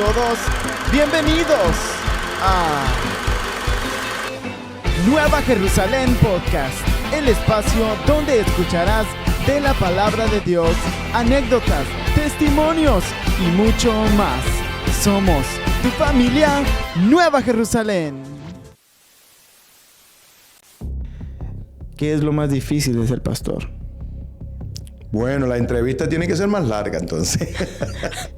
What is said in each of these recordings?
todos, bienvenidos a Nueva Jerusalén Podcast, el espacio donde escucharás de la palabra de Dios, anécdotas, testimonios y mucho más. Somos tu familia Nueva Jerusalén. ¿Qué es lo más difícil de ser pastor? Bueno, la entrevista tiene que ser más larga, entonces.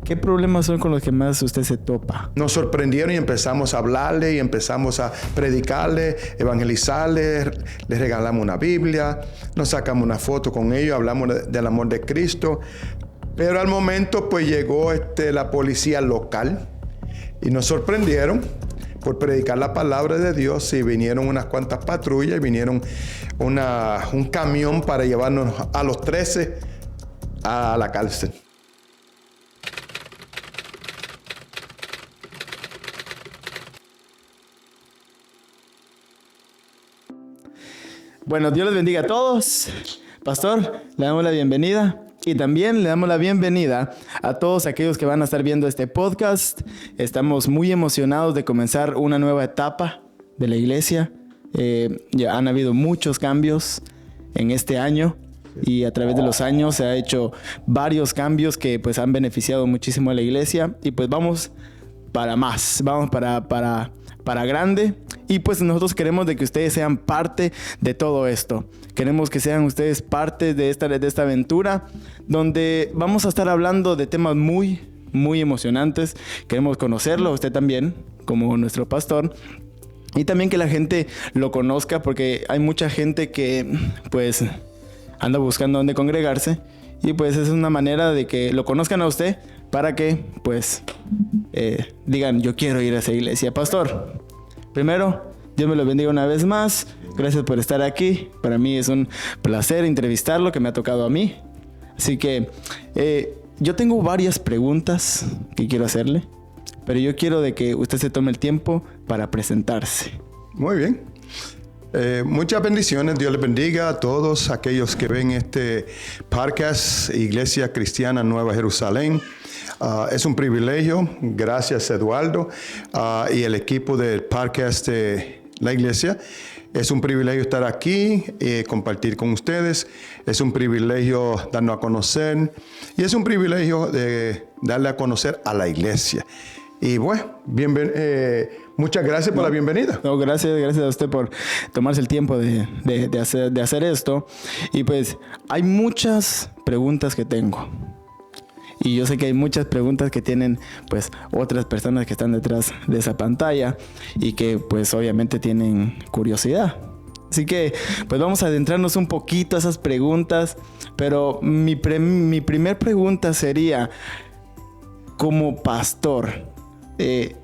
¿Qué problemas son con los que más usted se topa? Nos sorprendieron y empezamos a hablarle y empezamos a predicarle, evangelizarle, les regalamos una Biblia, nos sacamos una foto con ellos, hablamos del amor de Cristo. Pero al momento pues llegó la policía local y nos sorprendieron por predicar la palabra de Dios, y vinieron unas cuantas patrullas y vinieron un camión para llevarnos a los 13 a la cárcel. Bueno, Dios les bendiga a todos. Pastor, le damos la bienvenida. Y también le damos la bienvenida a todos aquellos que van a estar viendo este podcast. Estamos muy emocionados de comenzar una nueva etapa de la iglesia. Ya han habido muchos cambios en este año, y a través de los años se ha hecho varios cambios que pues han beneficiado muchísimo a la iglesia, y pues vamos para más, vamos para grande. Y pues nosotros queremos de que ustedes sean parte de todo esto. Queremos que sean ustedes parte de esta aventura, donde vamos a estar hablando de temas muy, muy emocionantes. Queremos conocerlo a usted también, como nuestro pastor. Y también que la gente lo conozca, porque hay mucha gente que pues anda buscando dónde congregarse. Y pues es una manera de que lo conozcan a usted, para que pues digan, yo quiero ir a esa iglesia. Pastor, primero, Dios me lo bendiga una vez más. Gracias por estar aquí. Para mí es un placer entrevistarlo, que me ha tocado a mí. Así que yo tengo varias preguntas que quiero hacerle, pero yo quiero de que usted se tome el tiempo para presentarse. Muy bien. Muchas bendiciones. Dios les bendiga a todos aquellos que ven este podcast, Iglesia Cristiana Nueva Jerusalén. Es un privilegio, gracias Eduardo y el equipo del podcast de la iglesia. Es un privilegio estar aquí y compartir con ustedes. Es un privilegio darnos a conocer, y es un privilegio de darle a conocer a la iglesia. Y bueno, muchas gracias por la bienvenida. No, gracias a usted por tomarse el tiempo de hacer esto. Y pues hay muchas preguntas que tengo. Y yo sé que hay muchas preguntas que tienen pues otras personas que están detrás de esa pantalla, y que pues obviamente tienen curiosidad. Así que pues vamos a adentrarnos un poquito a esas preguntas. Pero mi primer pregunta sería, como pastor, ¿qué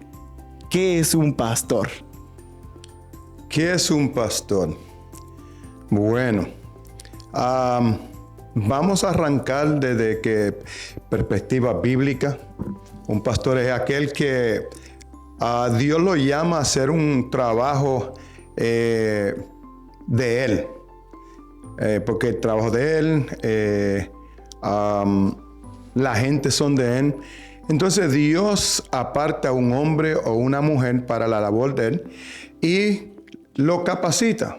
es un pastor? ¿Qué es un pastor? Bueno, vamos a arrancar desde perspectiva bíblica. Un pastor es aquel que Dios lo llama a hacer un trabajo de él. Porque el trabajo de él, la gente son de él. Entonces Dios aparta a un hombre o una mujer para la labor de él y lo capacita,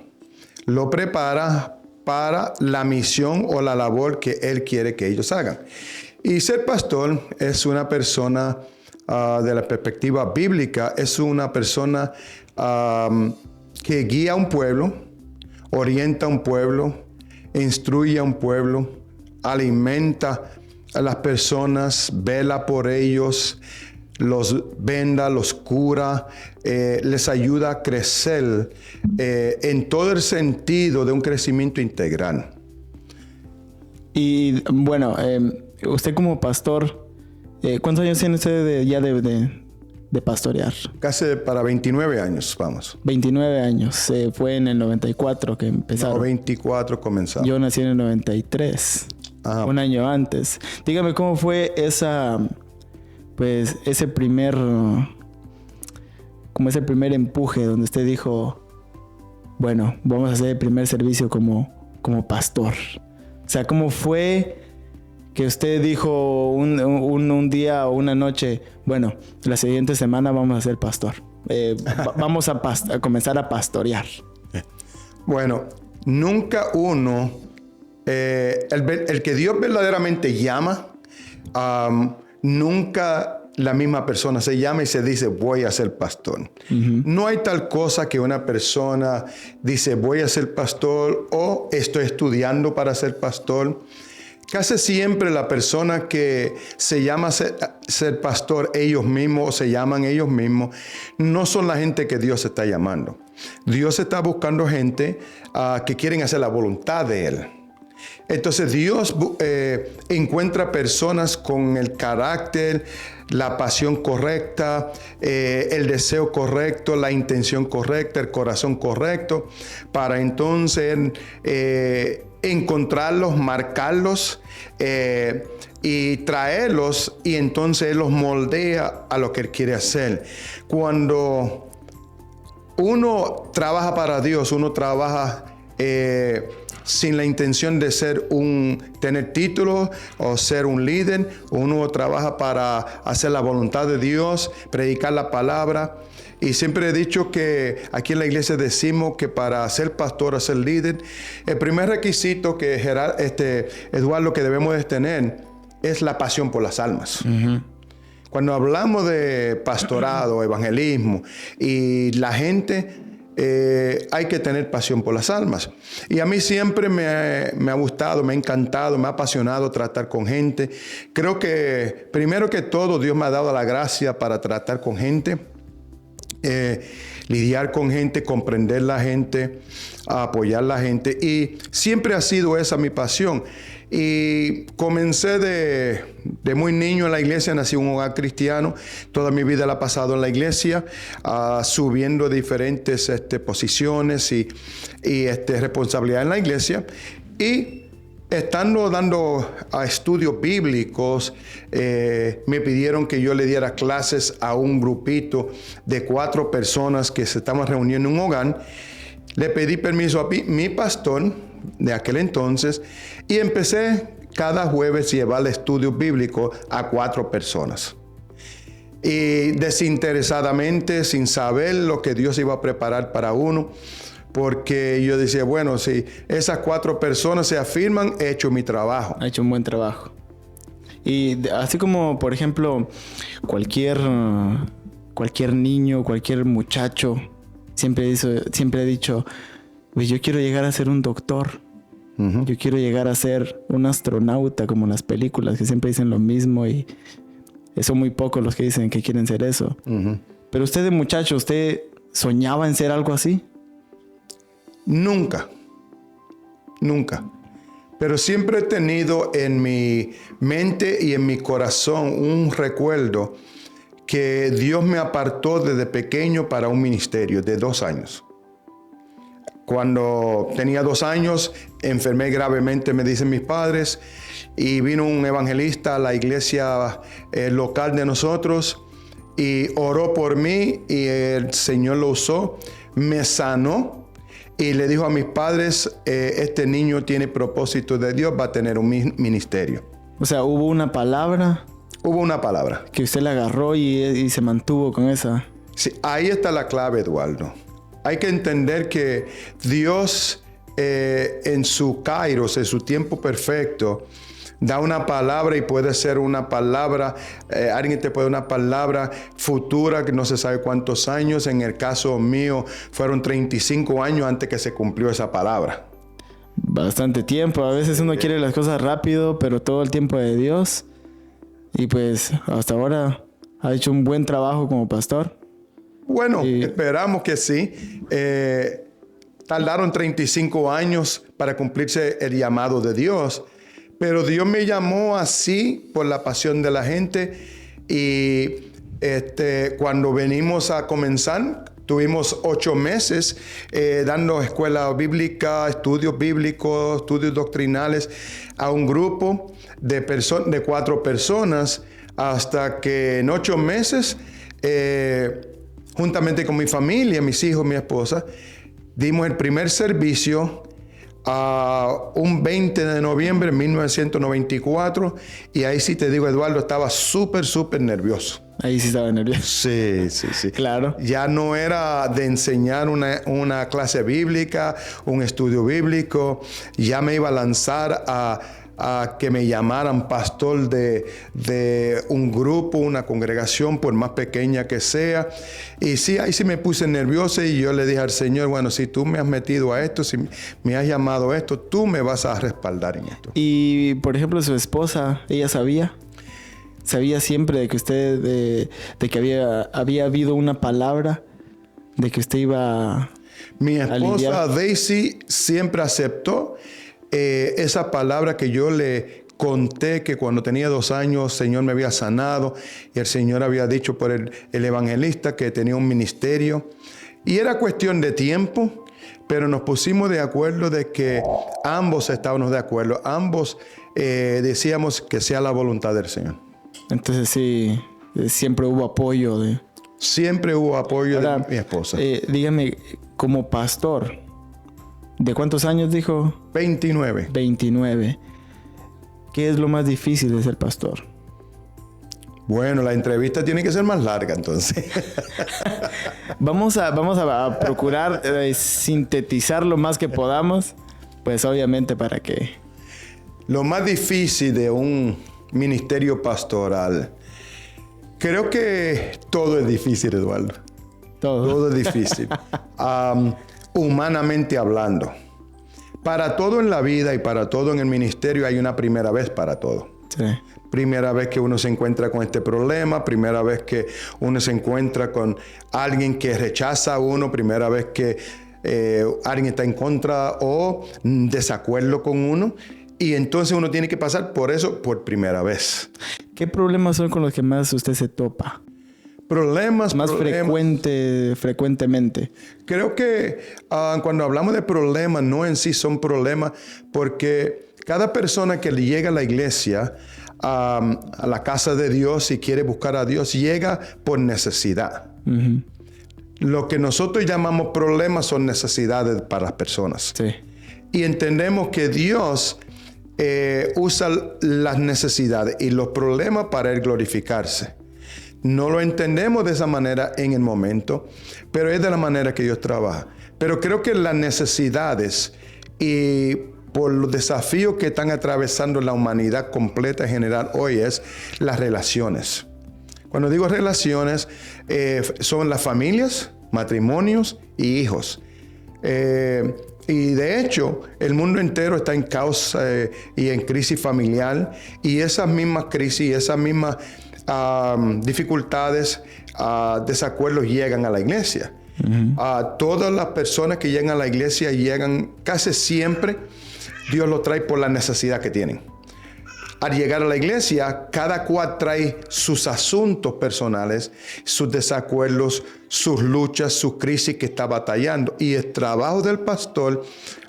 lo prepara para la misión o la labor que Él quiere que ellos hagan. Y ser pastor es una persona, de la perspectiva bíblica, es una persona que guía a un pueblo, orienta a un pueblo, instruye a un pueblo, alimenta a las personas, vela por ellos, los venda, los cura, les ayuda a crecer en todo el sentido de un crecimiento integral. Y bueno, usted como pastor, ¿cuántos años tiene usted de pastorear? Casi para 29 años, vamos. 29 años, fue en el 94 que empezaron. No, 24 comenzamos. Yo nací en el 93, un año antes. Dígame, ¿cómo fue ese primer empuje donde usted dijo, bueno, vamos a hacer el primer servicio como pastor? O sea, ¿cómo fue que usted dijo un día o una noche, bueno, la siguiente semana vamos a ser pastor. Vamos a comenzar a pastorear. Bueno, nunca uno, el que Dios verdaderamente llama, nunca la misma persona se llama y se dice voy a ser pastor. No hay tal cosa que una persona dice voy a ser pastor o estoy estudiando para ser pastor. Casi siempre la persona que se llama ser pastor ellos mismos o se llaman ellos mismos no son la gente que Dios está llamando. Dios está buscando gente que quieren hacer la voluntad de Él. Entonces Dios encuentra personas con el carácter, la pasión correcta, el deseo correcto, la intención correcta, el corazón correcto, para entonces encontrarlos, marcarlos y traerlos, y entonces Él los moldea a lo que Él quiere hacer. Cuando uno trabaja para Dios, uno trabaja sin la intención de tener títulos o ser un líder. Uno trabaja para hacer la voluntad de Dios, predicar la palabra. Y siempre he dicho que aquí en la iglesia decimos que para ser pastor o ser líder, el primer requisito que Eduardo, que debemos de tener es la pasión por las almas. Cuando hablamos de pastorado, evangelismo y la gente, hay que tener pasión por las almas. Y a mí siempre me ha gustado, me ha encantado, me ha apasionado tratar con gente. Creo que primero que todo Dios me ha dado la gracia para tratar con gente, lidiar con gente, comprender la gente, apoyar la gente. Y siempre ha sido esa mi pasión. Y comencé de muy niño en la iglesia, nací en un hogar cristiano, toda mi vida la he pasado en la iglesia, subiendo diferentes posiciones y responsabilidad en la iglesia. Y estando dando estudios bíblicos, me pidieron que yo le diera clases a un grupito de 4 personas que se estaban reuniendo en un hogar. Le pedí permiso a mi pastor de aquel entonces y empecé cada jueves a llevar estudios bíblicos a 4 personas. Y desinteresadamente, sin saber lo que Dios iba a preparar para uno, porque yo decía, bueno, si esas 4 personas se afirman, he hecho mi trabajo. Ha hecho un buen trabajo. Y así como, por ejemplo, cualquier niño, cualquier muchacho, siempre he dicho, pues yo quiero llegar a ser un doctor. Yo quiero llegar a ser un astronauta, como en las películas, que siempre dicen lo mismo y son muy pocos los que dicen que quieren ser eso. Pero usted de muchacho, ¿usted soñaba en ser algo así? Nunca. Pero siempre he tenido en mi mente y en mi corazón un recuerdo que Dios me apartó desde pequeño para un ministerio de 2 años. Cuando tenía 2 años, enfermé gravemente, me dicen mis padres, y vino un evangelista a la iglesia local de nosotros y oró por mí y el Señor lo usó, me sanó y le dijo a mis padres, este niño tiene propósito de Dios, va a tener un ministerio. O sea, hubo una palabra. Hubo una palabra. Que usted la agarró y se mantuvo con esa. Sí, ahí está la clave, Eduardo. Hay que entender que Dios en su kairos, en su tiempo perfecto, da una palabra y puede ser una palabra, alguien te puede dar una palabra futura que no se sabe cuántos años. En el caso mío fueron 35 años antes que se cumplió esa palabra. Bastante tiempo. A veces uno quiere las cosas rápido, pero todo el tiempo de Dios. Y pues hasta ahora ha hecho un buen trabajo como pastor. Bueno, esperamos que sí. Tardaron 35 años para cumplirse el llamado de Dios, pero Dios me llamó así por la pasión de la gente. Y cuando venimos a comenzar, tuvimos 8 meses dando escuela bíblica, estudios bíblicos, estudios doctrinales a un grupo de 4 personas, hasta que en 8 meses, juntamente con mi familia, mis hijos, mi esposa, dimos el primer servicio un 20 de noviembre de 1994, y ahí sí te digo, Eduardo, estaba súper nervioso. Ahí sí estaba nervioso. Sí. Claro. Ya no era de enseñar una clase bíblica, un estudio bíblico. Ya me iba a lanzar a que me llamaran pastor de un grupo, una congregación, por más pequeña que sea. Y sí, ahí sí me puse nervioso y yo le dije al Señor, bueno, si tú me has metido a esto, si me has llamado a esto, tú me vas a respaldar en esto. Y, por ejemplo, su esposa, ¿ella sabía? ¿Sabía siempre de que usted, de que había habido una palabra, de que usted iba Mi a esposa lidiar? Daisy siempre aceptó esa palabra que yo le conté, que cuando tenía 2 años el Señor me había sanado y el Señor había dicho por el evangelista que tenía un ministerio. Y era cuestión de tiempo, pero nos pusimos de acuerdo de que ambos estábamos de acuerdo. Ambos decíamos que sea la voluntad del Señor. Entonces sí, siempre hubo apoyo de... Siempre hubo apoyo Ahora, de mi esposa. Dígame, como pastor, ¿de cuántos años dijo? 29. 29. ¿Qué es lo más difícil de ser pastor? Bueno, la entrevista tiene que ser más larga, entonces. Vamos a procurar sintetizar lo más que podamos, pues obviamente para que... Lo más difícil de un ministerio pastoral, creo que todo es difícil, Eduardo. Todo es difícil. Humanamente hablando. Para todo en la vida y para todo en el ministerio hay una primera vez para todo. Sí. Primera vez que uno se encuentra con este problema, primera vez que uno se encuentra con alguien que rechaza a uno, primera vez que alguien está en contra o desacuerdo con uno. Y entonces uno tiene que pasar por eso por primera vez. ¿Qué problemas son con los que más usted se topa? Problemas. Frecuentemente. Creo que cuando hablamos de problemas, no en sí son problemas, porque cada persona que llega a la iglesia, a la casa de Dios y quiere buscar a Dios, llega por necesidad. Uh-huh. Lo que nosotros llamamos problemas son necesidades para las personas. Sí. Y entendemos que Dios usa las necesidades y los problemas para Él glorificarse. No lo entendemos de esa manera en el momento, pero es de la manera que Dios trabaja. Pero creo que las necesidades y por los desafíos que están atravesando la humanidad completa en general hoy es las relaciones. Cuando digo relaciones, son las familias, matrimonios y hijos. Y de hecho, el mundo entero está en caos y en crisis familiar. Y esas mismas crisis, esas mismas dificultades, desacuerdos llegan a la iglesia. Uh-huh. Todas las personas que llegan a la iglesia llegan casi siempre, Dios lo trae por la necesidad que tienen. Al llegar a la iglesia, cada cual trae sus asuntos personales, sus desacuerdos, sus luchas, sus crisis que está batallando. Y el trabajo del pastor,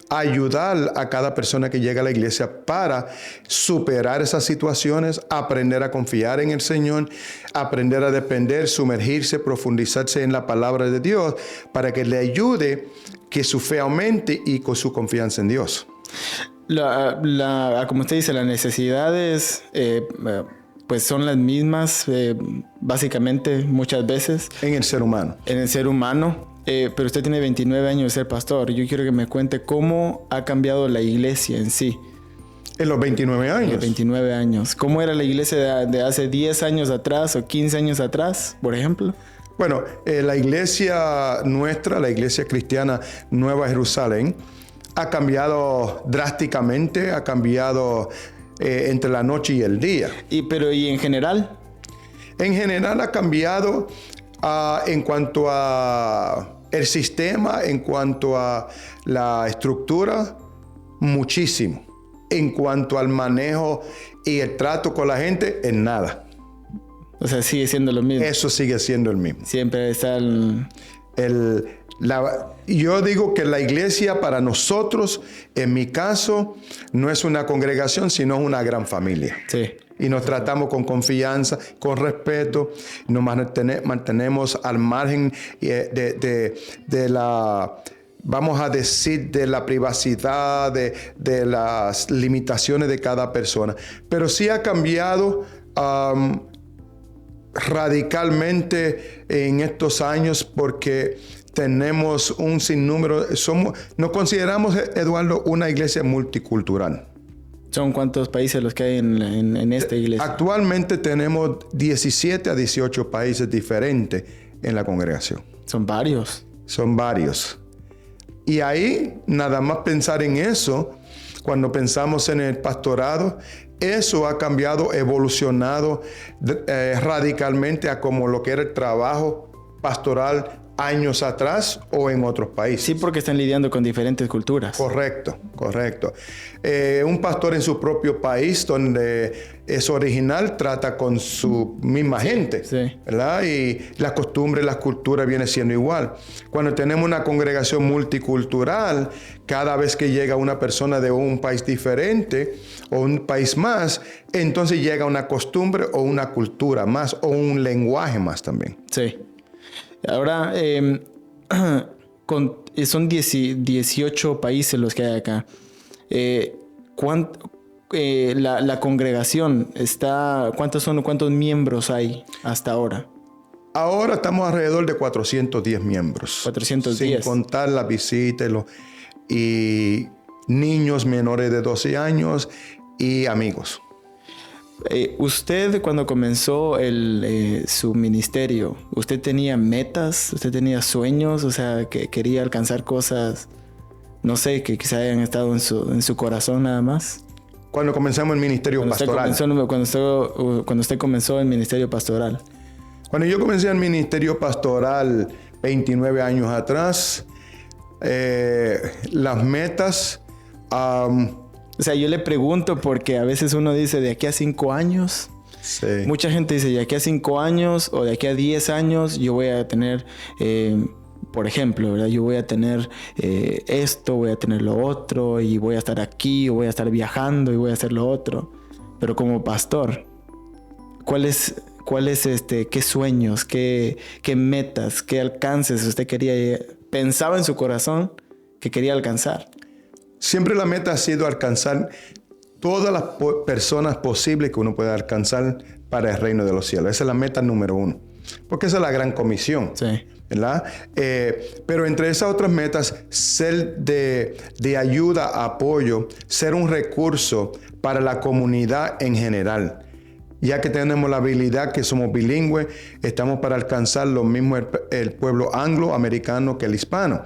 ayudar a cada persona que llega a la iglesia para superar esas situaciones, aprender a confiar en el Señor, aprender a depender, sumergirse, profundizarse en la palabra de Dios, para que le ayude que su fe aumente y con su confianza en Dios. Como usted dice, las necesidades pues son las mismas básicamente muchas veces. En el ser humano. En el ser humano. Pero usted tiene 29 años de ser pastor. Yo quiero que me cuente cómo ha cambiado la iglesia en sí. En los 29 años. En los 29 años. ¿Cómo era la iglesia de hace 10 años atrás o 15 años atrás, por ejemplo? Bueno, la iglesia nuestra, la iglesia cristiana Nueva Jerusalén, ha cambiado drásticamente, ha cambiado entre la noche y el día. ¿Y en general? En general ha cambiado en cuanto a el sistema, en cuanto a la estructura, muchísimo. En cuanto al manejo y el trato con la gente, en nada. O sea, sigue siendo lo mismo. Eso sigue siendo el mismo. Siempre está yo digo que la iglesia para nosotros, en mi caso, no es una congregación, sino una gran familia. Sí. Y nos tratamos con confianza, con respeto, nos mantenemos al margen de vamos a decir, de la privacidad, de las limitaciones de cada persona. Pero sí ha cambiado radicalmente en estos años porque tenemos un sinnúmero, nos consideramos, Eduardo, una iglesia multicultural. ¿Son cuántos países los que hay en esta iglesia? Actualmente tenemos 17 a 18 países diferentes en la congregación. Son varios. Son varios. Y ahí, nada más pensar en eso, cuando pensamos en el pastorado, eso ha cambiado, evolucionado radicalmente a como lo que era el trabajo pastoral años atrás o en otros países. Sí, porque están lidiando con diferentes culturas. Correcto. Un pastor en su propio país, donde es original, trata con su misma gente, sí. ¿verdad? Y las costumbres, las culturas viene siendo igual. Cuando tenemos una congregación multicultural, cada vez que llega una persona de un país diferente o un país más, entonces llega una costumbre o una cultura más o un lenguaje más también. Sí. Ahora, son 18 países los que hay acá. La congregación está... ¿Cuántos miembros hay hasta ahora? Ahora estamos alrededor de 410 miembros. 410. Sin contar las visitas y niños menores de 12 años y amigos. Usted, cuando comenzó su ministerio, ¿usted tenía metas? ¿Usted tenía sueños? O sea, que quería alcanzar cosas, no sé, que quizá hayan estado en su corazón nada más. Cuando comenzamos el ministerio pastoral. Cuando usted comenzó el ministerio pastoral. Cuando yo comencé el ministerio pastoral 29 años atrás, las metas... O sea, yo le pregunto porque a veces uno dice de aquí a 5 años. Sí. Mucha gente dice de aquí a 5 años o de aquí a 10 años yo voy a tener, por ejemplo, ¿verdad? Yo voy a tener esto, voy a tener lo otro y voy a estar aquí, o voy a estar viajando y voy a hacer lo otro. Pero como pastor, qué sueños, qué metas, qué alcances usted pensaba en su corazón que quería alcanzar? Siempre la meta ha sido alcanzar todas las personas posibles que uno pueda alcanzar para el reino de los cielos. Esa es la meta número 1. Porque esa es la gran comisión. Sí. ¿Verdad? Pero entre esas otras metas, ser de ayuda, apoyo, ser un recurso para la comunidad en general. Ya que tenemos la habilidad, que somos bilingües, estamos para alcanzar lo mismo el pueblo anglo-americano que el hispano.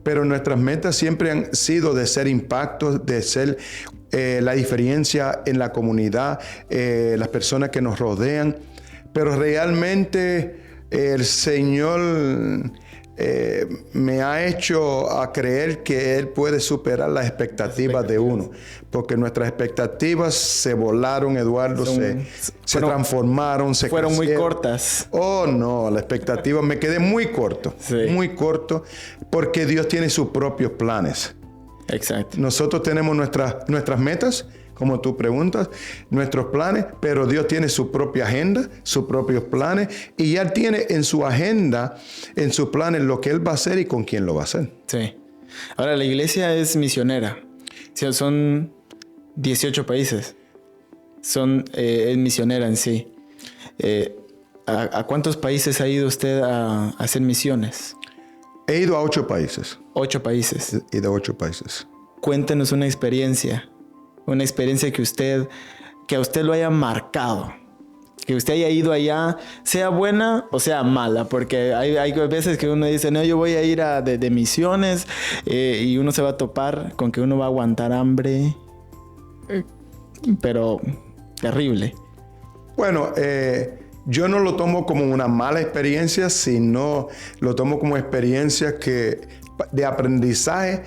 Pero nuestras metas siempre han sido de ser impactos, de ser la diferencia en la comunidad, las personas que nos rodean. Pero realmente el Señor me ha hecho a creer que Él puede superar las expectativas de uno. Porque nuestras expectativas se volaron, Eduardo, se transformaron, se fueron crecieron. muy cortas. Oh, no, la expectativa me quedé muy corto. Sí. Muy corto, porque Dios tiene sus propios planes. Exacto. Nosotros tenemos nuestras metas, como tú preguntas, nuestros planes, pero Dios tiene su propia agenda, sus propios planes, y ya tiene en su agenda, en sus planes, lo que Él va a hacer y con quién lo va a hacer. Sí. Ahora, la iglesia es misionera. O sea, son 18 países. Es misionera en sí. ¿A cuántos países ha ido usted a hacer misiones? He ido a 8 países. 8 países. He ido a 8 países. Cuéntenos una experiencia que a usted lo haya marcado, que usted haya ido allá, sea buena o sea mala, porque hay veces que uno dice, no, yo voy a ir de misiones y uno se va a topar con que uno va a aguantar hambre, pero terrible. Bueno, yo no lo tomo como una mala experiencia, sino lo tomo como experiencia de aprendizaje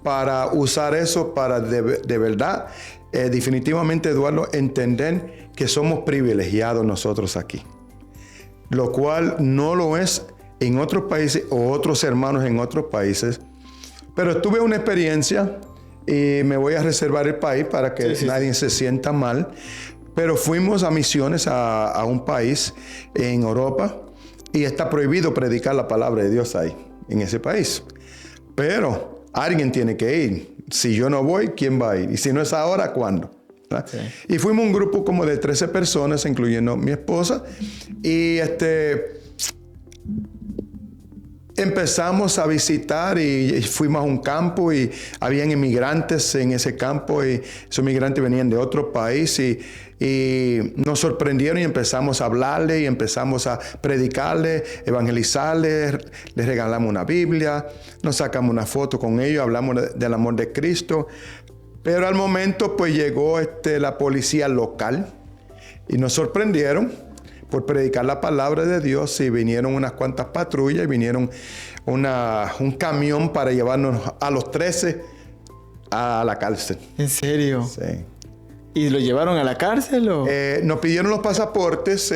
para usar eso para de verdad, definitivamente, Eduardo, entender que somos privilegiados nosotros aquí. Lo cual no lo es en otros países o otros hermanos en otros países. Pero tuve una experiencia y me voy a reservar el país para que nadie se sienta mal. Pero fuimos a misiones a un país en Europa y está prohibido predicar la palabra de Dios ahí, en ese país. Pero alguien tiene que ir. Si yo no voy, ¿quién va a ir? Y si no es ahora, ¿cuándo? Sí. Y fuimos un grupo como de 13 personas, incluyendo mi esposa. Y empezamos a visitar y fuimos a un campo y habían inmigrantes en ese campo y esos inmigrantes venían de otro país y nos sorprendieron y empezamos a hablarle y empezamos a predicarle, evangelizarle, les regalamos una Biblia, nos sacamos una foto con ellos, hablamos del amor de Cristo. Pero al momento pues llegó la policía local y nos sorprendieron por predicar la palabra de Dios y vinieron unas cuantas patrullas y vinieron un camión para llevarnos a los 13 a la cárcel. ¿En serio? Sí. ¿Y lo llevaron a la cárcel o...? Nos pidieron los pasaportes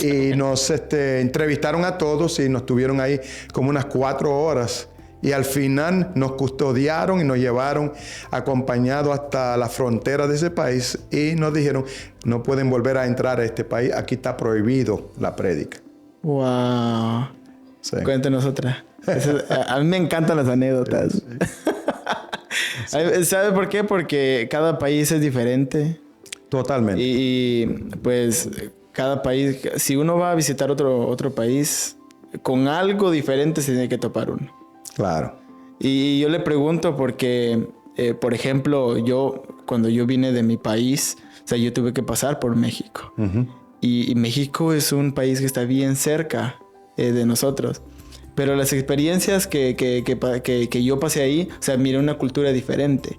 y nos entrevistaron a todos y nos tuvieron ahí como unas 4 horas. Y al final nos custodiaron y nos llevaron acompañados hasta la frontera de ese país y nos dijeron, no pueden volver a entrar a este país, aquí está prohibido la prédica. ¡Wow! Sí. Cuéntenos otra. A mí me encantan las anécdotas. Sí. ¿Sabe por qué? Porque cada país es diferente. Totalmente. Y pues cada país, si uno va a visitar otro país, con algo diferente se tiene que topar uno. Claro. Y yo le pregunto porque, por ejemplo, cuando yo vine de mi país, o sea, yo tuve que pasar por México. Uh-huh. Y México es un país que está bien cerca de nosotros. Pero las experiencias que yo pasé ahí, o sea, miré una cultura diferente.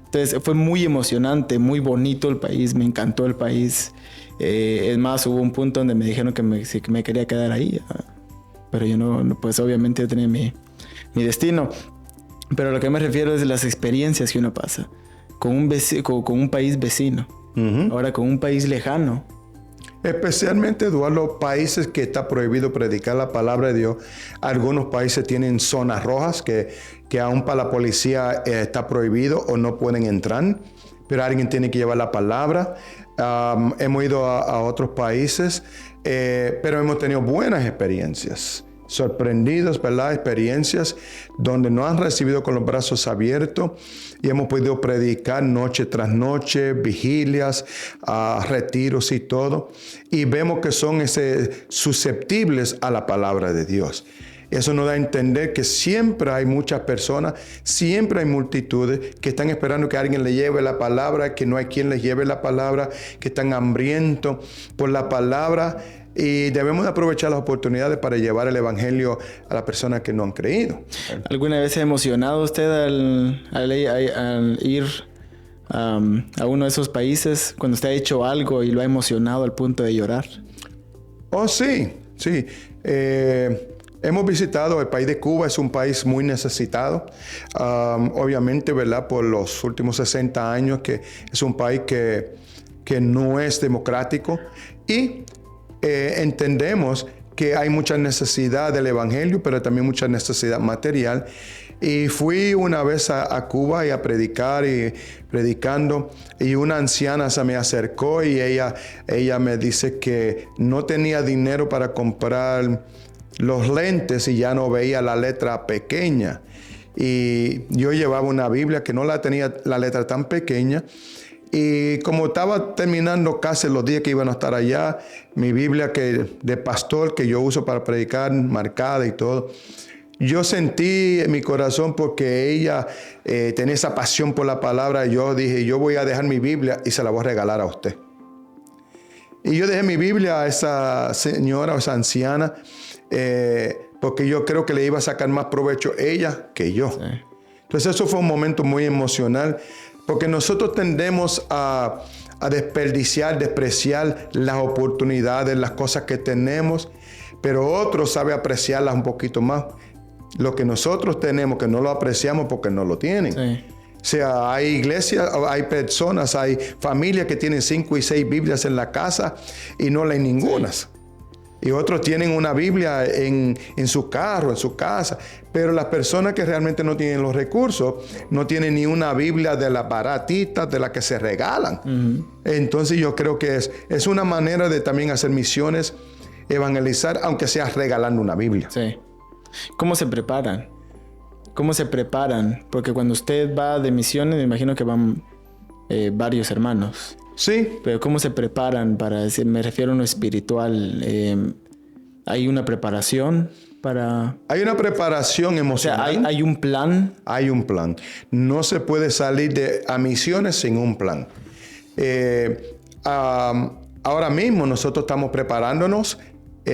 Entonces fue muy emocionante, muy bonito el país, me encantó el país. Es más, hubo un punto donde me dijeron que me quería quedar ahí. Pero yo no, pues obviamente yo tenía mi destino. Pero a lo que me refiero es las experiencias que uno pasa con un país vecino. Uh-huh. Ahora con un país lejano. Especialmente, Eduardo, países que está prohibido predicar la palabra de Dios. Algunos países tienen zonas rojas que aún para la policía está prohibido o no pueden entrar. Pero alguien tiene que llevar la palabra. Hemos ido a otros países, pero hemos tenido buenas experiencias. Sorprendidos, ¿verdad? Experiencias donde nos han recibido con los brazos abiertos y hemos podido predicar noche tras noche, vigilias, retiros y todo. Y vemos que son susceptibles a la palabra de Dios. Eso nos da a entender que siempre hay muchas personas, siempre hay multitudes que están esperando que alguien les lleve la palabra, que no hay quien les lleve la palabra, que están hambrientos por la palabra. Y debemos de aprovechar las oportunidades para llevar el evangelio a las personas que no han creído. ¿Alguna vez se ha emocionado usted al ir a uno de esos países cuando usted ha hecho algo y lo ha emocionado al punto de llorar? Oh, sí. Hemos visitado el país de Cuba, es un país muy necesitado. Obviamente, ¿verdad? Por los últimos 60 años, que es un país que no es democrático. Y entendemos que hay mucha necesidad del evangelio, pero también mucha necesidad material. Y fui una vez a Cuba y a predicar y predicando, y una anciana se me acercó y ella me dice que no tenía dinero para comprar los lentes y ya no veía la letra pequeña. Y yo llevaba una Biblia que no la tenía la letra tan pequeña. Y como estaba terminando casi los días que iban a estar allá, mi Biblia de pastor que yo uso para predicar, marcada y todo, yo sentí en mi corazón porque ella tenía esa pasión por la palabra. Yo dije, yo voy a dejar mi Biblia y se la voy a regalar a usted. Y yo dejé mi Biblia a esa señora o esa anciana porque yo creo que le iba a sacar más provecho ella que yo. Sí. Entonces eso fue un momento muy emocional. Porque nosotros tendemos a despreciar las oportunidades, las cosas que tenemos, pero otros saben apreciarlas un poquito más. Lo que nosotros tenemos, que no lo apreciamos porque no lo tienen. Sí. O sea, hay iglesias, hay personas, hay familias que tienen 5 y 6 Biblias en la casa y no leen ninguna. Sí. Y otros tienen una Biblia en su carro, en su casa. Pero las personas que realmente no tienen los recursos, no tienen ni una Biblia de las baratitas, de las que se regalan. Uh-huh. Entonces yo creo que es una manera de también hacer misiones, evangelizar, aunque sea regalando una Biblia. Sí. ¿Cómo se preparan? ¿Cómo se preparan? Porque cuando usted va de misiones, me imagino que van varios hermanos. Sí. Pero ¿cómo se preparan para decir? Me refiero a lo espiritual. ¿Hay una preparación para...? Hay una preparación emocional. O sea, ¿hay un plan? Hay un plan. No se puede salir a misiones sin un plan. Ahora mismo nosotros estamos preparándonos,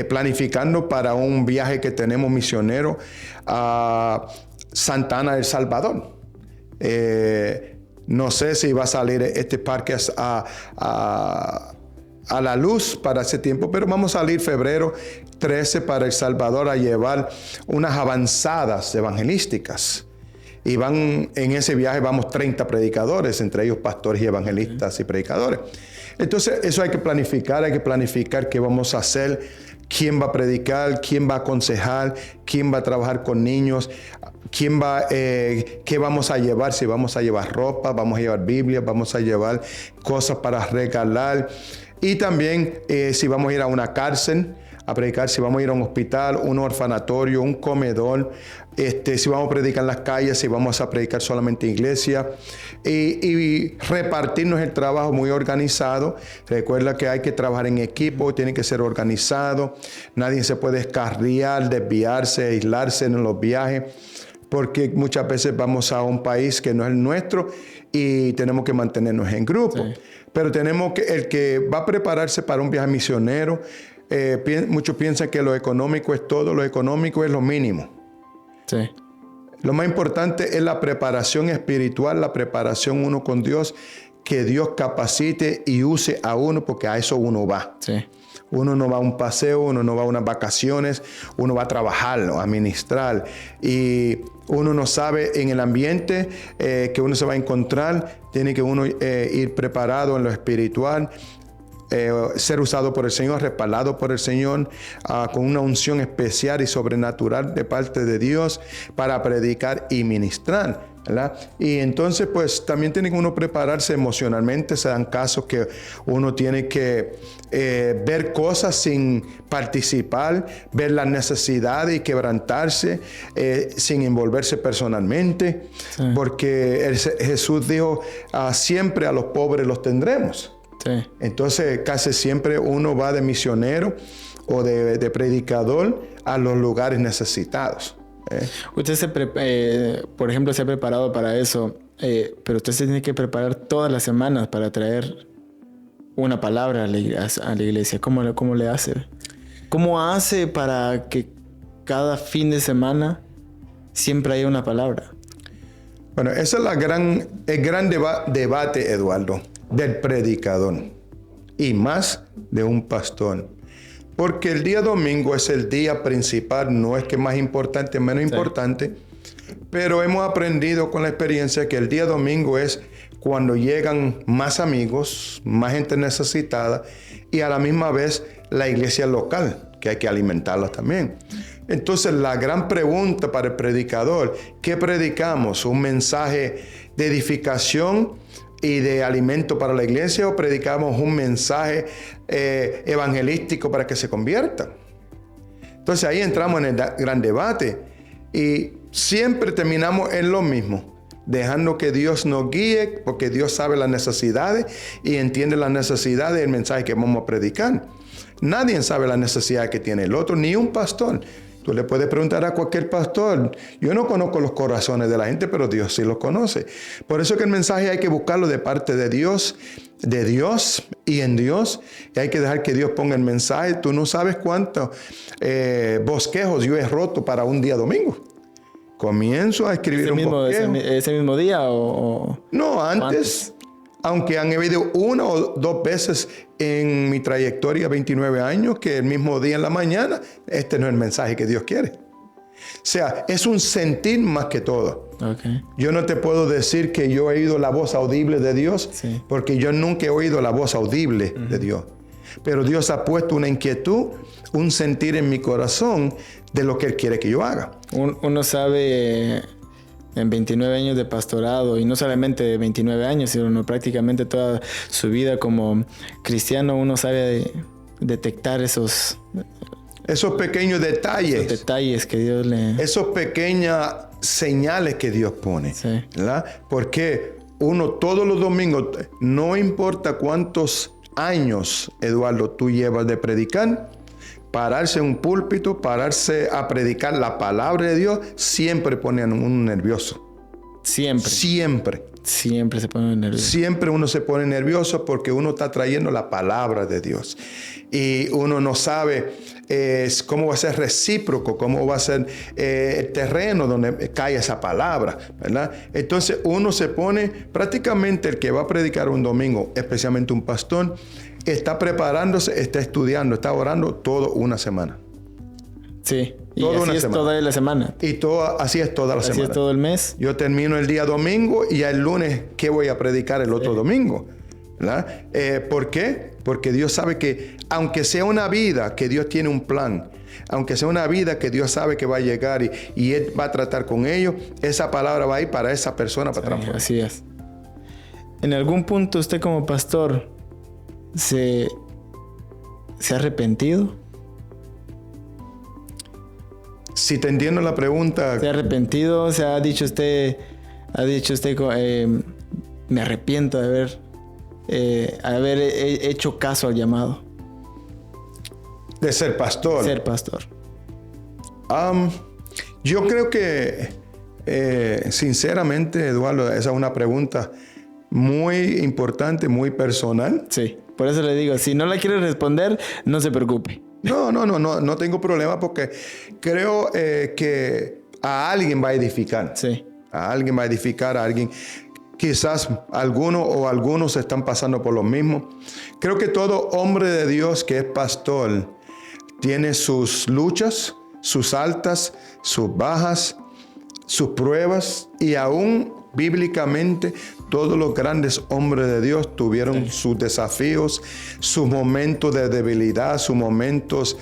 planificando para un viaje que tenemos misionero a Santa Ana, El Salvador. No sé si va a salir este parque a la luz para ese tiempo, pero vamos a salir febrero 13 para El Salvador a llevar unas avanzadas evangelísticas. Y en ese viaje vamos 30 predicadores, entre ellos pastores y evangelistas y predicadores. Entonces eso hay que planificar qué vamos a hacer, quién va a predicar, quién va a aconsejar, quién va a trabajar con niños, qué vamos a llevar, si vamos a llevar ropa, vamos a llevar Biblia, vamos a llevar cosas para regalar. Y también si vamos a ir a una cárcel a predicar, si vamos a ir a un hospital, un orfanatorio, un comedor, si vamos a predicar en las calles, si vamos a predicar solamente en iglesia, y repartirnos el trabajo muy organizado. Recuerda que hay que trabajar en equipo, tiene que ser organizado, nadie se puede escarriar, desviarse, aislarse en los viajes, porque muchas veces vamos a un país que no es el nuestro y tenemos que mantenernos en grupo. Sí. Pero el que va a prepararse para un viaje misionero, muchos piensan que lo económico es todo, lo económico es lo mínimo. Sí. Lo más importante es la preparación espiritual, la preparación uno con Dios, que Dios capacite y use a uno, porque a eso uno va. Sí. Uno no va a un paseo, uno no va a unas vacaciones, uno va a trabajar, ¿no? A ministrar. Y uno no sabe en el ambiente que uno se va a encontrar. Tiene que uno ir preparado en lo espiritual, ser usado por el Señor, respaldado por el Señor, con una unción especial y sobrenatural de parte de Dios para predicar y ministrar, ¿verdad? Y entonces pues también tiene que uno prepararse emocionalmente. Se dan casos que uno tiene que ver cosas sin participar, ver las necesidades y quebrantarse sin envolverse personalmente. Sí. Porque Jesús dijo, siempre a los pobres los tendremos. Sí. Entonces casi siempre uno va de misionero o de predicador a los lugares necesitados. Usted por ejemplo, se ha preparado para eso, pero usted se tiene que preparar todas las semanas para traer una palabra a la iglesia. ¿Cómo le hace? ¿Cómo hace para que cada fin de semana siempre haya una palabra? Bueno, ese es el gran debate, Eduardo, del predicador y más de un pastor. Porque el día domingo es el día principal, no es que más importante, menos importante, pero hemos aprendido con la experiencia que el día domingo es cuando llegan más amigos, más gente necesitada y a la misma vez la iglesia local, que hay que alimentarla también. Entonces la gran pregunta para el predicador, ¿qué predicamos? ¿Un mensaje de edificación y de alimento para la iglesia o predicamos un mensaje evangelístico para que se conviertan? Entonces ahí entramos en el gran debate y siempre terminamos en lo mismo, dejando que Dios nos guíe, porque Dios sabe las necesidades y entiende las necesidades del mensaje que vamos a predicar. Nadie sabe las necesidades que tiene el otro, ni un pastor. Tú le puedes preguntar a cualquier pastor. Yo no conozco los corazones de la gente, pero Dios sí los conoce. Por eso que el mensaje hay que buscarlo de parte de Dios y en Dios. Y hay que dejar que Dios ponga el mensaje. Tú no sabes cuántos bosquejos yo he roto para un día domingo. Comienzo a escribir un bosquejo. ¿Ese mismo día o...? No, antes. Aunque han habido una o dos veces en mi trayectoria, 29 años, que el mismo día en la mañana, este no es el mensaje que Dios quiere. O sea, es un sentir más que todo. Okay. Yo no te puedo decir que yo he oído la voz audible de Dios, sí, porque yo nunca he oído la voz audible de Dios. Pero Dios ha puesto una inquietud, un sentir en mi corazón de lo que Él quiere que yo haga. Uno sabe... En 29 años de pastorado, y no solamente 29 años, sino prácticamente toda su vida como cristiano, uno sabe detectar esos esos pequeños detalles. Esos detalles que Dios le... Esas pequeñas señales que Dios pone. Sí. ¿Verdad? Porque uno todos los domingos, no importa cuántos años, Eduardo, tú llevas de predicar, pararse en un púlpito, pararse a predicar la palabra de Dios, siempre pone a uno nervioso. Siempre. Siempre se pone nervioso. Siempre uno se pone nervioso porque uno está trayendo la palabra de Dios. Y uno no sabe cómo va a ser recíproco, cómo va a ser el terreno donde cae esa palabra, ¿verdad? Entonces uno se pone, prácticamente el que va a predicar un domingo, especialmente un pastor, está preparándose, está estudiando, está orando toda una semana. Sí, y así es toda la semana. Y así es toda la semana. Así es todo el mes. Yo termino el día domingo y el lunes, ¿qué voy a predicar el otro domingo? ¿Verdad? ¿Por qué? Porque Dios sabe que, aunque sea una vida, que Dios tiene un plan, aunque sea una vida que Dios sabe que va a llegar y Él va a tratar con ellos, esa palabra va a ir para esa persona para transformar. Así es. En algún punto usted como pastor se ha arrepentido. Si te entiendo la pregunta. ¿Se ha arrepentido? ¿Se ha dicho usted, me arrepiento de haber hecho caso al llamado? De ser pastor. Ser pastor. Yo creo que, sinceramente, Eduardo, esa es una pregunta muy importante, muy personal. Sí, por eso le digo, si no la quiere responder, no se preocupe. No tengo problema porque creo que a alguien va a edificar. Sí. A alguien va a edificar, a alguien. Quizás algunos están pasando por lo mismo. Creo que todo hombre de Dios que es pastor tiene sus luchas, sus altas, sus bajas, sus pruebas, y aún bíblicamente todos los grandes hombres de Dios tuvieron sus desafíos, sus momentos de debilidad, sus momentos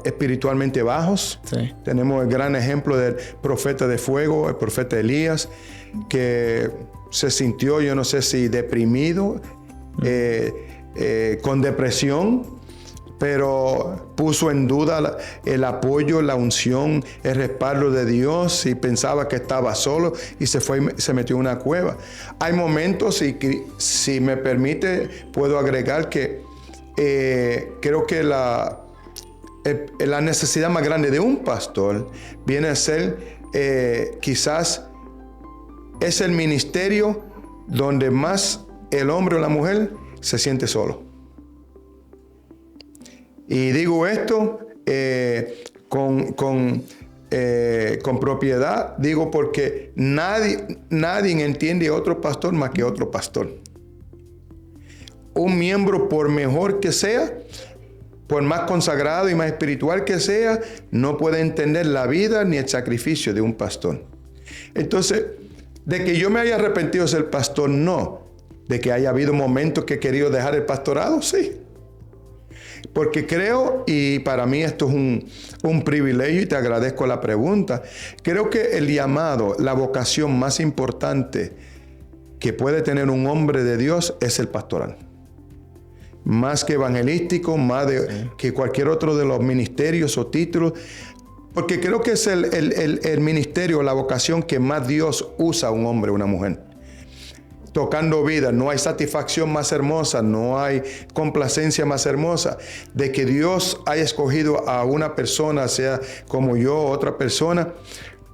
espiritualmente bajos. Sí. Tenemos el gran ejemplo del profeta de fuego, el profeta Elías, que se sintió, yo no sé si deprimido, con depresión, pero puso en duda el apoyo, la unción, el respaldo de Dios, y pensaba que estaba solo y se metió en una cueva. Hay momentos, y si me permite, puedo agregar que creo que la necesidad más grande de un pastor viene a ser quizás es el ministerio donde más el hombre o la mujer se siente solo. Y digo esto con propiedad, digo porque nadie entiende a otro pastor más que otro pastor. Un miembro, por mejor que sea, por más consagrado y más espiritual que sea, no puede entender la vida ni el sacrificio de un pastor. Entonces, de que yo me haya arrepentido de ser pastor, no. De que haya habido momentos que he querido dejar el pastorado, sí. Porque creo, y para mí esto es un privilegio, y te agradezco la pregunta, creo que el llamado, la vocación más importante que puede tener un hombre de Dios es el pastoral. Más que evangelístico, más que cualquier otro de los ministerios o títulos, porque creo que es el ministerio, la vocación que más Dios usa a un hombre o una mujer. Tocando vida, no hay satisfacción más hermosa, no hay complacencia más hermosa de que Dios haya escogido a una persona, sea como yo o otra persona,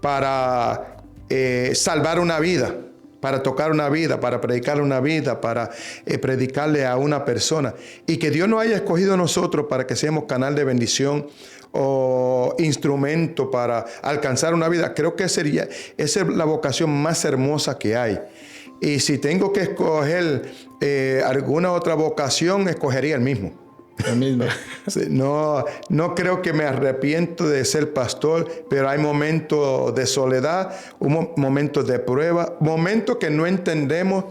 para salvar una vida, para tocar una vida, para predicar una vida, para predicarle a una persona. Y que Dios nos haya escogido a nosotros para que seamos canal de bendición o instrumento para alcanzar una vida. Creo que esa es la vocación más hermosa que hay. Y si tengo que escoger alguna otra vocación, escogería el mismo. El mismo. No creo que me arrepiento de ser pastor, pero hay momentos de soledad, momentos de prueba, momentos que no entendemos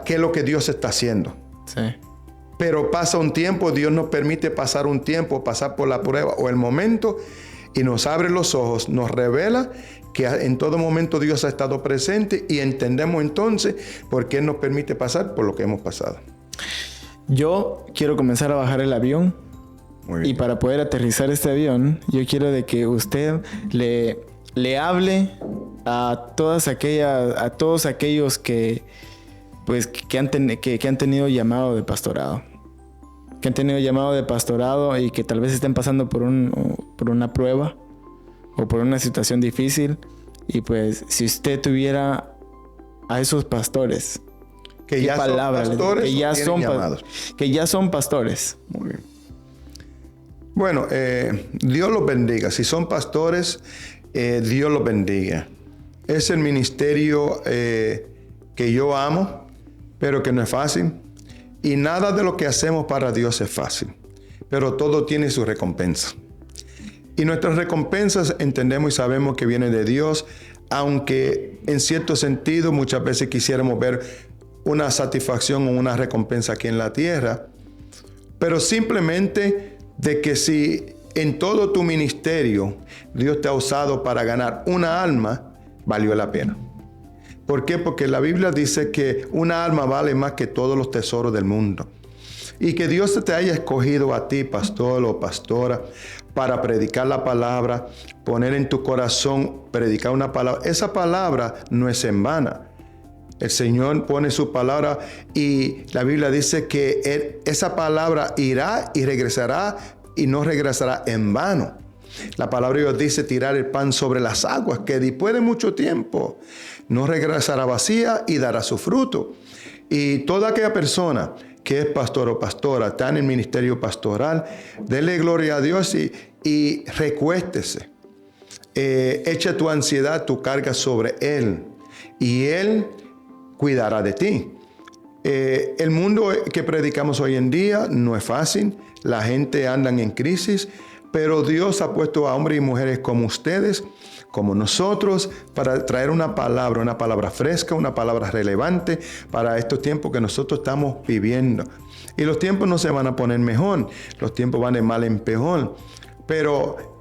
qué es lo que Dios está haciendo. Sí. Pero pasa un tiempo, Dios nos permite pasar un tiempo, pasar por la prueba o el momento, y nos abre los ojos, nos revela que en todo momento Dios ha estado presente, y entendemos entonces por qué nos permite pasar por lo que hemos pasado. Yo quiero comenzar a bajar el avión Muy bien. Y para poder aterrizar este avión, yo quiero de que usted le hable a todos aquellos que han tenido llamado de pastorado. Que han tenido llamado de pastorado y que tal vez estén pasando por una prueba o por una situación difícil. Y pues, si usted tuviera a esos pastores, que ya son pastores, que ya son pastores. Muy bien. Bueno, Dios los bendiga. Si son pastores, Dios los bendiga. Es el ministerio que yo amo, pero que no es fácil. Y nada de lo que hacemos para Dios es fácil. Pero todo tiene su recompensa. Y nuestras recompensas entendemos y sabemos que vienen de Dios, aunque en cierto sentido muchas veces quisiéramos ver una satisfacción o una recompensa aquí en la tierra. Pero simplemente de que si en todo tu ministerio Dios te ha usado para ganar una alma, valió la pena. ¿Por qué? Porque la Biblia dice que una alma vale más que todos los tesoros del mundo. Y que Dios te haya escogido a ti, pastor o pastora, para predicar la palabra, poner en tu corazón, predicar una palabra. Esa palabra no es en vano. El Señor pone su palabra y la Biblia dice que esa palabra irá y regresará y no regresará en vano. La palabra de Dios dice tirar el pan sobre las aguas, que después de mucho tiempo no regresará vacía y dará su fruto. Y toda aquella persona que es pastor o pastora, está en el ministerio pastoral, dele gloria a Dios y recuéstese. Echa tu ansiedad, tu carga sobre Él y Él cuidará de ti. El mundo que predicamos hoy en día no es fácil, la gente anda en crisis, pero Dios ha puesto a hombres y mujeres como ustedes, como nosotros, para traer una palabra fresca, una palabra relevante para estos tiempos que nosotros estamos viviendo. Y los tiempos no se van a poner mejor, los tiempos van de mal en peor. Pero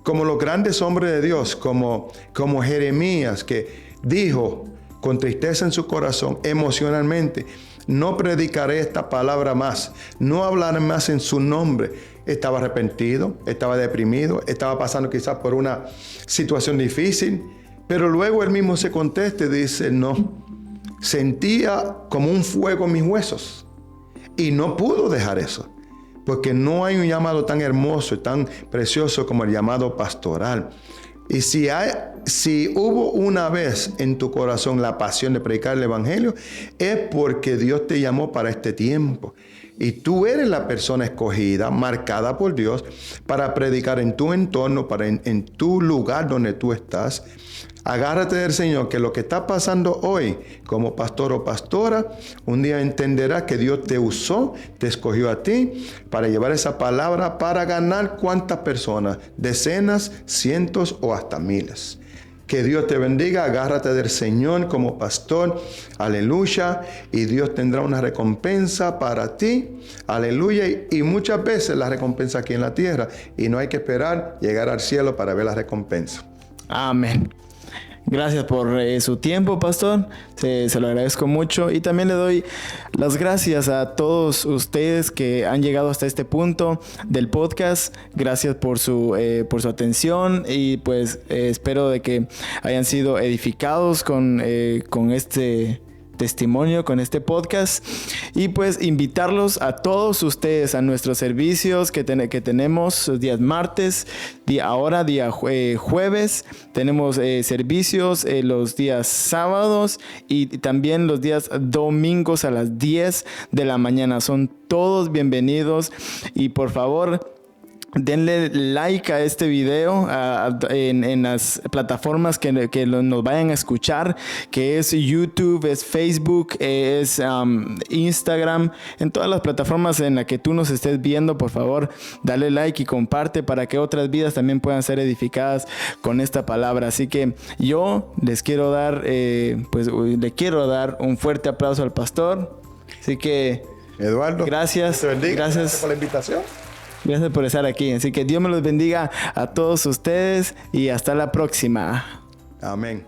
como los grandes hombres de Dios, como Jeremías, que dijo con tristeza en su corazón, emocionalmente, no predicaré esta palabra más, no hablaré más en su nombre. Estaba arrepentido, estaba deprimido, estaba pasando quizás por una situación difícil, pero luego él mismo se contesta y dice, no, sentía como un fuego en mis huesos y no pudo dejar eso, porque no hay un llamado tan hermoso y tan precioso como el llamado pastoral. Y si hubo una vez en tu corazón la pasión de predicar el evangelio, es porque Dios te llamó para este tiempo. Y tú eres la persona escogida, marcada por Dios, para predicar en tu entorno, en tu lugar donde tú estás. Agárrate del Señor, que lo que está pasando hoy como pastor o pastora, un día entenderás que Dios te usó, te escogió a ti para llevar esa palabra para ganar ¿cuántas personas? Decenas, cientos o hasta miles. Que Dios te bendiga, agárrate del Señor como pastor, aleluya, y Dios tendrá una recompensa para ti, aleluya, y muchas veces la recompensa aquí en la tierra, y no hay que esperar llegar al cielo para ver la recompensa. Amén. Gracias por su tiempo, pastor. Se lo agradezco mucho. Y también le doy las gracias a todos ustedes que han llegado hasta este punto del podcast. Gracias por su atención. Y pues espero de que hayan sido edificados con este testimonio, con este podcast, y pues invitarlos a todos ustedes a nuestros servicios que tenemos días martes, día jueves, tenemos servicios los días sábados y también los días domingos a las 10 de la mañana. Son todos bienvenidos y por favor denle like a este video en las plataformas que nos vayan a escuchar, que es YouTube, es Facebook, es Instagram. En todas las plataformas en las que tú nos estés viendo, por favor, dale like y comparte para que otras vidas también puedan ser edificadas con esta palabra. Así que yo le quiero dar un fuerte aplauso al pastor. Así que, Eduardo, gracias por la invitación. Gracias por estar aquí. Así que Dios me los bendiga a todos ustedes y hasta la próxima. Amén.